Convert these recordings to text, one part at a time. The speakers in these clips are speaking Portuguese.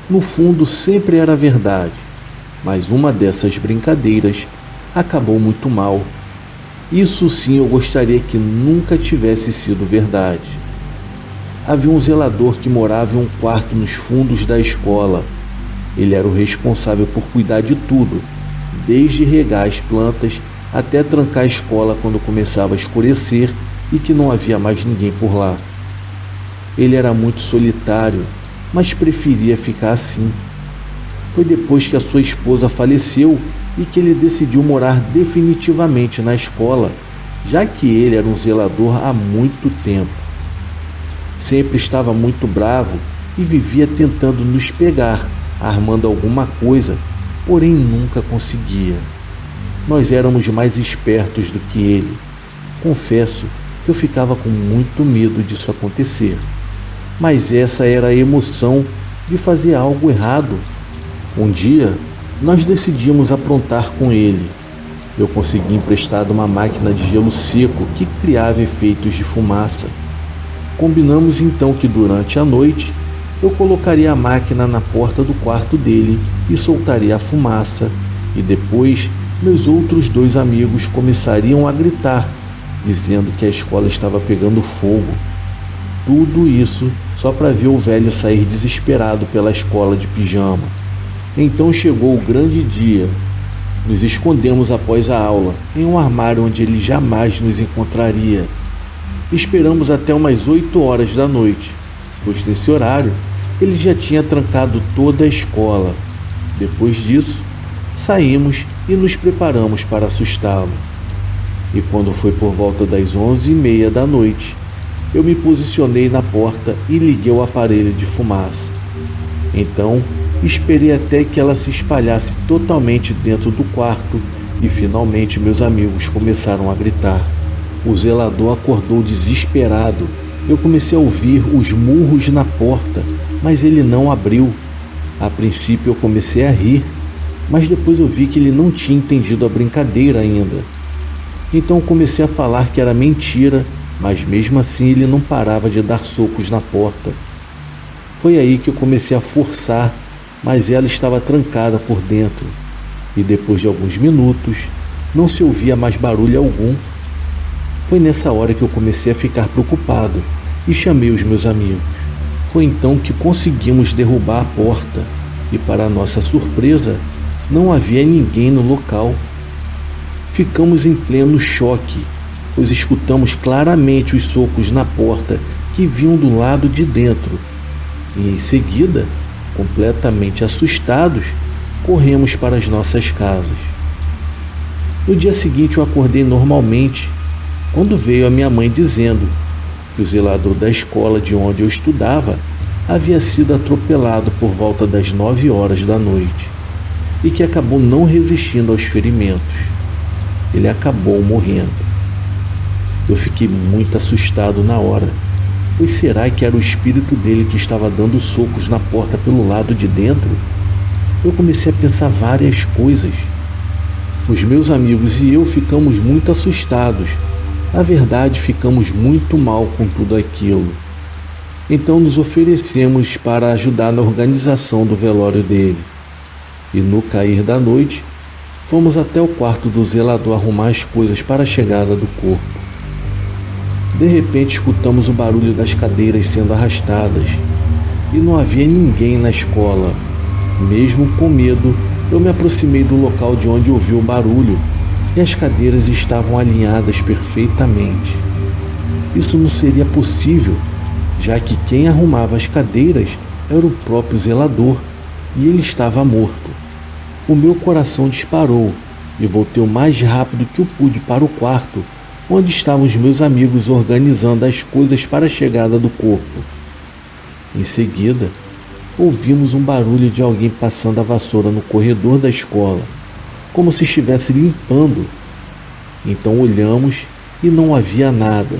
No fundo, sempre era verdade, mas uma dessas brincadeiras acabou muito mal. Isso sim eu gostaria que nunca tivesse sido verdade. Havia um zelador que morava em um quarto nos fundos da escola. Ele era o responsável por cuidar de tudo, desde regar as plantas até trancar a escola quando começava a escurecer e que não havia mais ninguém por lá. Ele era muito solitário, mas preferia ficar assim. Foi depois que a sua esposa faleceu e que ele decidiu morar definitivamente na escola, já que ele era um zelador há muito tempo. Sempre estava muito bravo e vivia tentando nos pegar, armando alguma coisa, porém nunca conseguia. Nós éramos mais espertos do que ele. Confesso que eu ficava com muito medo disso acontecer. Mas essa era a emoção de fazer algo errado. Um dia, nós decidimos aprontar com ele. Eu consegui emprestar uma máquina de gelo seco que criava efeitos de fumaça. Combinamos então que durante a noite eu colocaria a máquina na porta do quarto dele e soltaria a fumaça, e depois meus outros 2 amigos começariam a gritar, dizendo que a escola estava pegando fogo. Tudo isso só para ver o velho sair desesperado pela escola de pijama. Então chegou o grande dia. Nos escondemos após a aula, em um armário onde ele jamais nos encontraria. Esperamos até umas 8 horas da noite, pois nesse horário ele já tinha trancado toda a escola. Depois disso, saímos e nos preparamos para assustá-lo. E quando foi por volta das 11h30 da noite, eu me posicionei na porta e liguei o aparelho de fumaça. Então, esperei até que ela se espalhasse totalmente dentro do quarto e finalmente meus amigos começaram a gritar. O zelador acordou desesperado. Eu comecei a ouvir os murros na porta, mas ele não abriu. A princípio eu comecei a rir, mas depois eu vi que ele não tinha entendido a brincadeira ainda. Então comecei a falar que era mentira, mas mesmo assim ele não parava de dar socos na porta. Foi aí que eu comecei a forçar, mas ela estava trancada por dentro. E depois de alguns minutos, não se ouvia mais barulho algum. Foi nessa hora que eu comecei a ficar preocupado e chamei os meus amigos. Foi então que conseguimos derrubar a porta e, para nossa surpresa, não havia ninguém no local. Ficamos em pleno choque, pois escutamos claramente os socos na porta que vinham do lado de dentro. E em seguida, completamente assustados, corremos para as nossas casas. No dia seguinte eu acordei normalmente, quando veio a minha mãe dizendo que o zelador da escola de onde eu estudava havia sido atropelado por volta das 9 horas da noite e que acabou não resistindo aos ferimentos. Ele acabou morrendo. Eu fiquei muito assustado na hora, pois será que era o espírito dele que estava dando socos na porta pelo lado de dentro? Eu comecei a pensar várias coisas. Os meus amigos e eu ficamos muito assustados. Na verdade, ficamos muito mal com tudo aquilo. Então nos oferecemos para ajudar na organização do velório dele. E no cair da noite, fomos até o quarto do zelador arrumar as coisas para a chegada do corpo. De repente escutamos o barulho das cadeiras sendo arrastadas e não havia ninguém na escola. Mesmo com medo, eu me aproximei do local de onde ouvi o barulho e as cadeiras estavam alinhadas perfeitamente. Isso não seria possível, já que quem arrumava as cadeiras era o próprio zelador e ele estava morto. O meu coração disparou e voltei o mais rápido que eu pude para o quarto, onde estavam os meus amigos organizando as coisas para a chegada do corpo. Em seguida, ouvimos um barulho de alguém passando a vassoura no corredor da escola, como se estivesse limpando. Então olhamos e não havia nada.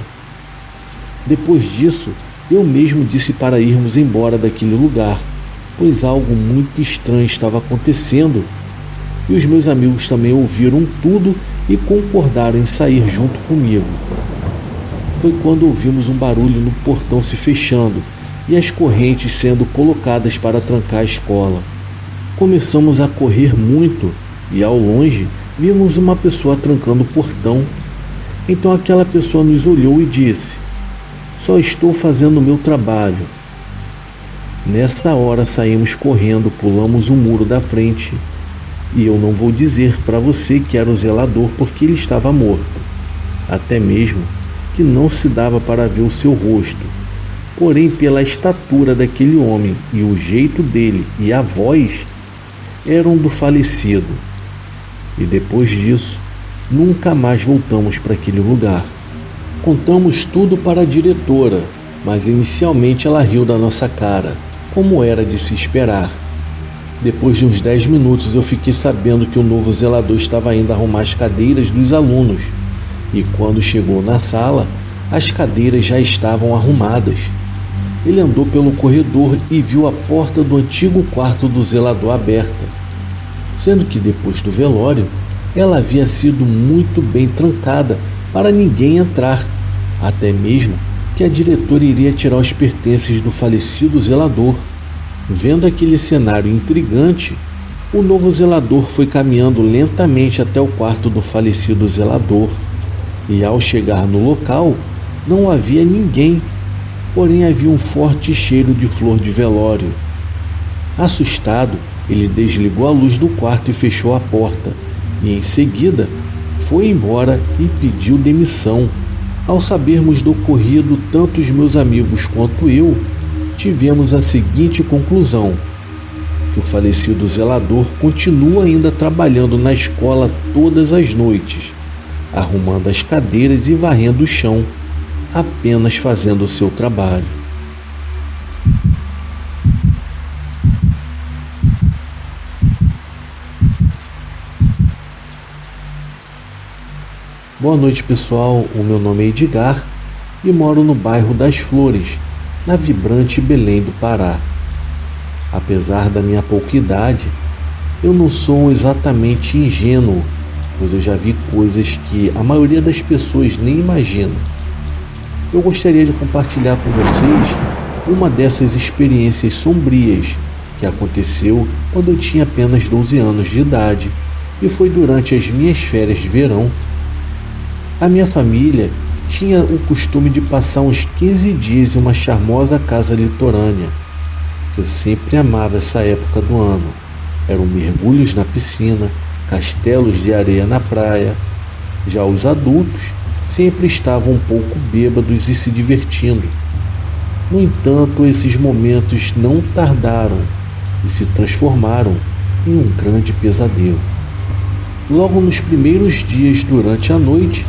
Depois disso, eu mesmo disse para irmos embora daquele lugar, pois algo muito estranho estava acontecendo. E os meus amigos também ouviram tudo e concordaram em sair junto comigo. Foi quando ouvimos um barulho no portão se fechando e as correntes sendo colocadas para trancar a escola. Começamos a correr muito e ao longe vimos uma pessoa trancando o portão. Então aquela pessoa nos olhou e disse: "Só estou fazendo o meu trabalho." Nessa hora saímos correndo, pulamos o muro da frente e eu não vou dizer para você que era o zelador porque ele estava morto, até mesmo que não se dava para ver o seu rosto. Porém, pela estatura daquele homem e o jeito dele e a voz, eram do falecido. E depois disso, nunca mais voltamos para aquele lugar. Contamos tudo para a diretora, mas inicialmente ela riu da nossa cara, como era de se esperar. Depois de uns 10 minutos eu fiquei sabendo que o novo zelador estava indo arrumar as cadeiras dos alunos. E quando chegou na sala, as cadeiras já estavam arrumadas. Ele andou pelo corredor e viu a porta do antigo quarto do zelador aberta, sendo que depois do velório, ela havia sido muito bem trancada para ninguém entrar, até mesmo que a diretora iria tirar os pertences do falecido zelador. Vendo aquele cenário intrigante, o novo zelador foi caminhando lentamente até o quarto do falecido zelador, e ao chegar no local, não havia ninguém, porém havia um forte cheiro de flor de velório. Assustado, ele desligou a luz do quarto e fechou a porta, e em seguida foi embora e pediu demissão. Ao sabermos do ocorrido, tanto os meus amigos quanto eu tivemos a seguinte conclusão: que o falecido zelador continua ainda trabalhando na escola todas as noites, arrumando as cadeiras e varrendo o chão, apenas fazendo o seu trabalho. Boa noite, pessoal. O meu nome é Edgar e moro no bairro das Flores, na vibrante Belém do Pará. Apesar da minha pouca idade, eu não sou exatamente ingênuo, pois eu já vi coisas que a maioria das pessoas nem imagina. Eu gostaria de compartilhar com vocês uma dessas experiências sombrias que aconteceu quando eu tinha apenas 12 anos de idade e foi durante as minhas férias de verão. A minha família tinha o costume de passar uns 15 dias em uma charmosa casa litorânea. Eu sempre amava essa época do ano. Eram mergulhos na piscina, castelos de areia na praia. Já os adultos sempre estavam um pouco bêbados e se divertindo. No entanto, esses momentos não tardaram e se transformaram em um grande pesadelo. Logo nos primeiros dias durante a noite,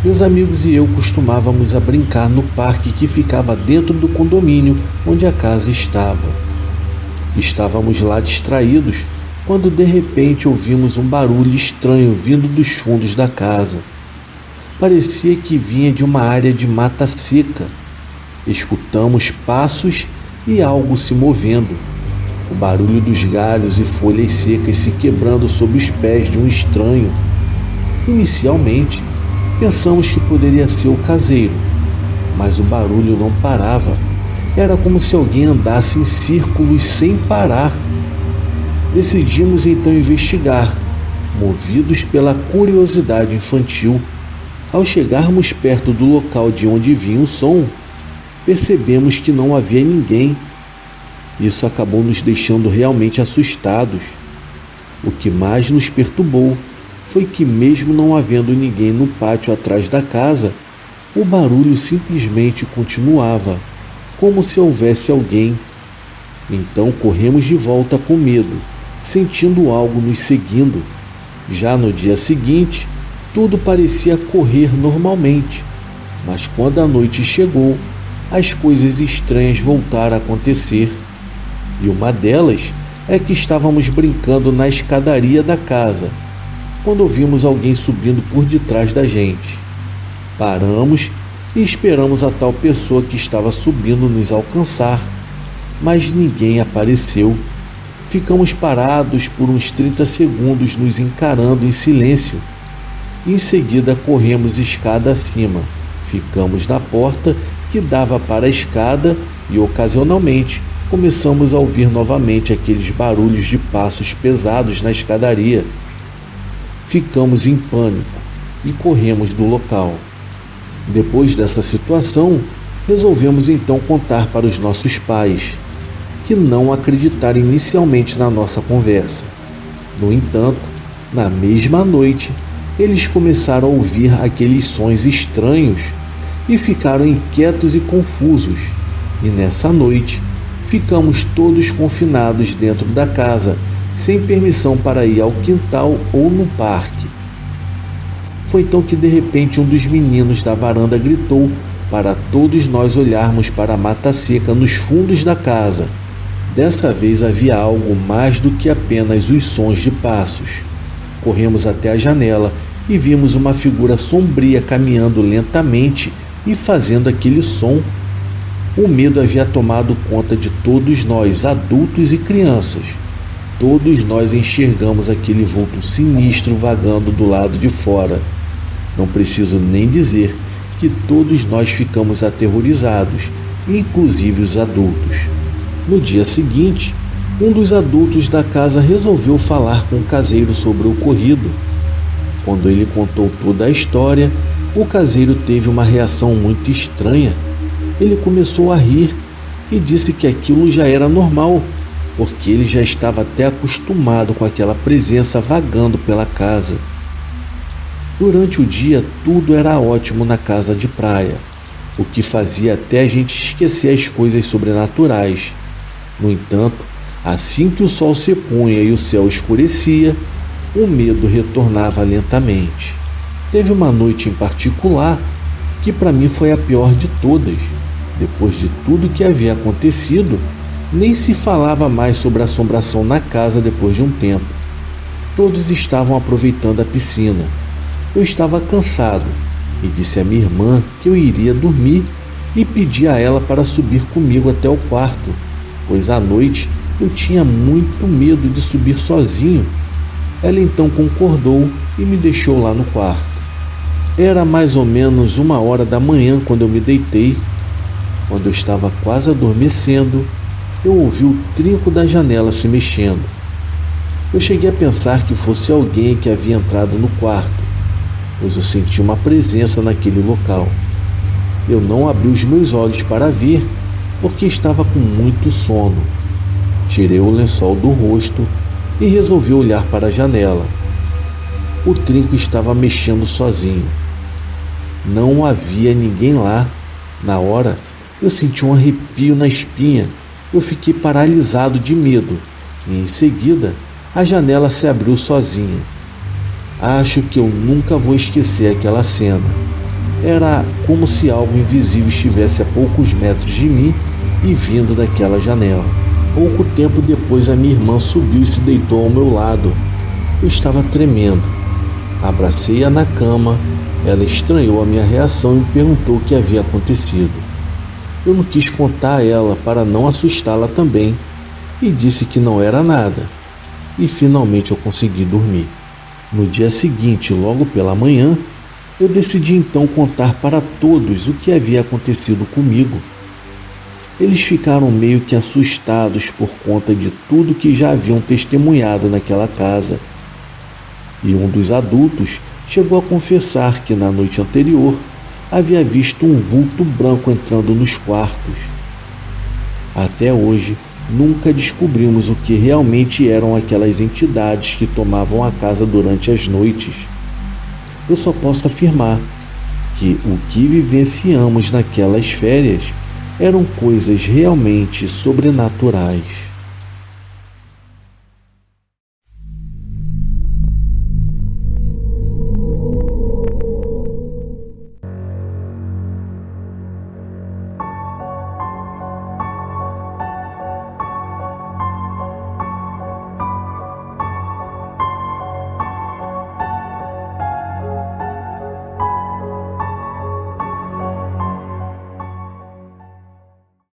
meus amigos e eu costumávamos a brincar no parque que ficava dentro do condomínio onde a casa estava. Estávamos lá distraídos quando de repente ouvimos um barulho estranho vindo dos fundos da casa. Parecia que vinha de uma área de mata seca. Escutamos passos e algo se movendo. O barulho dos galhos e folhas secas se quebrando sob os pés de um estranho. Inicialmente, pensamos que poderia ser o caseiro, mas o barulho não parava. Era como se alguém andasse em círculos sem parar. Decidimos então investigar, movidos pela curiosidade infantil. Ao chegarmos perto do local de onde vinha o som, percebemos que não havia ninguém. Isso acabou nos deixando realmente assustados. O que mais nos perturbou foi que, mesmo não havendo ninguém no pátio atrás da casa, o barulho simplesmente continuava, como se houvesse alguém. Então corremos de volta com medo, sentindo algo nos seguindo. Já no dia seguinte, tudo parecia correr normalmente, mas quando a noite chegou, as coisas estranhas voltaram a acontecer. E uma delas é que estávamos brincando na escadaria da casa, quando ouvimos alguém subindo por detrás da gente. Paramos e esperamos a tal pessoa que estava subindo nos alcançar, mas ninguém apareceu. Ficamos parados por uns 30 segundos nos encarando em silêncio. Em seguida corremos escada acima. Ficamos na porta que dava para a escada e ocasionalmente começamos a ouvir novamente aqueles barulhos de passos pesados na escadaria. Ficamos em pânico e corremos do local. Depois dessa situação, resolvemos então contar para os nossos pais, que não acreditaram inicialmente na nossa conversa. No entanto, na mesma noite, eles começaram a ouvir aqueles sons estranhos e ficaram inquietos e confusos. E nessa noite, ficamos todos confinados dentro da casa, sem permissão para ir ao quintal ou no parque. Foi então que de repente um dos meninos da varanda gritou para todos nós olharmos para a mata seca nos fundos da casa. Dessa vez havia algo mais do que apenas os sons de passos. Corremos até a janela e vimos uma figura sombria caminhando lentamente e fazendo aquele som. O medo havia tomado conta de todos nós, adultos e crianças. Todos nós enxergamos aquele vulto sinistro vagando do lado de fora. Não preciso nem dizer que todos nós ficamos aterrorizados, inclusive os adultos. No dia seguinte, um dos adultos da casa resolveu falar com o caseiro sobre o ocorrido. Quando ele contou toda a história, o caseiro teve uma reação muito estranha. Ele começou a rir e disse que aquilo já era normal, porque ele já estava até acostumado com aquela presença vagando pela casa. Durante o dia, tudo era ótimo na casa de praia, o que fazia até a gente esquecer as coisas sobrenaturais. No entanto, assim que o sol se punha e o céu escurecia, o medo retornava lentamente. Teve uma noite em particular que para mim foi a pior de todas. Depois de tudo que havia acontecido, nem se falava mais sobre a assombração na casa depois de um tempo. Todos estavam aproveitando a piscina. Eu estava cansado e disse à minha irmã que eu iria dormir e pedi a ela para subir comigo até o quarto, pois à noite eu tinha muito medo de subir sozinho. Ela então concordou e me deixou lá no quarto. Era mais ou menos 1h da manhã quando eu me deitei. Quando eu estava quase adormecendo, eu ouvi o trinco da janela se mexendo. Eu cheguei a pensar que fosse alguém que havia entrado no quarto, pois eu senti uma presença naquele local. Eu não abri os meus olhos para ver, porque estava com muito sono. Tirei o lençol do rosto e resolvi olhar para a janela. O trinco estava mexendo sozinho. Não havia ninguém lá. Na hora, eu senti um arrepio na espinha. Eu fiquei paralisado de medo e, em seguida, a janela se abriu sozinha. Acho que eu nunca vou esquecer aquela cena. Era como se algo invisível estivesse a poucos metros de mim e vindo daquela janela. Pouco tempo depois, a minha irmã subiu e se deitou ao meu lado. Eu estava tremendo. Abracei-a na cama. Ela estranhou a minha reação e me perguntou o que havia acontecido. Eu não quis contar a ela para não assustá-la também e disse que não era nada. E finalmente eu consegui dormir. No dia seguinte, logo pela manhã, eu decidi então contar para todos o que havia acontecido comigo. Eles ficaram meio que assustados por conta de tudo que já haviam testemunhado naquela casa. E um dos adultos chegou a confessar que na noite anterior havia visto um vulto branco entrando nos quartos. Até hoje, nunca descobrimos o que realmente eram aquelas entidades que tomavam a casa durante as noites. Eu só posso afirmar que o que vivenciamos naquelas férias eram coisas realmente sobrenaturais.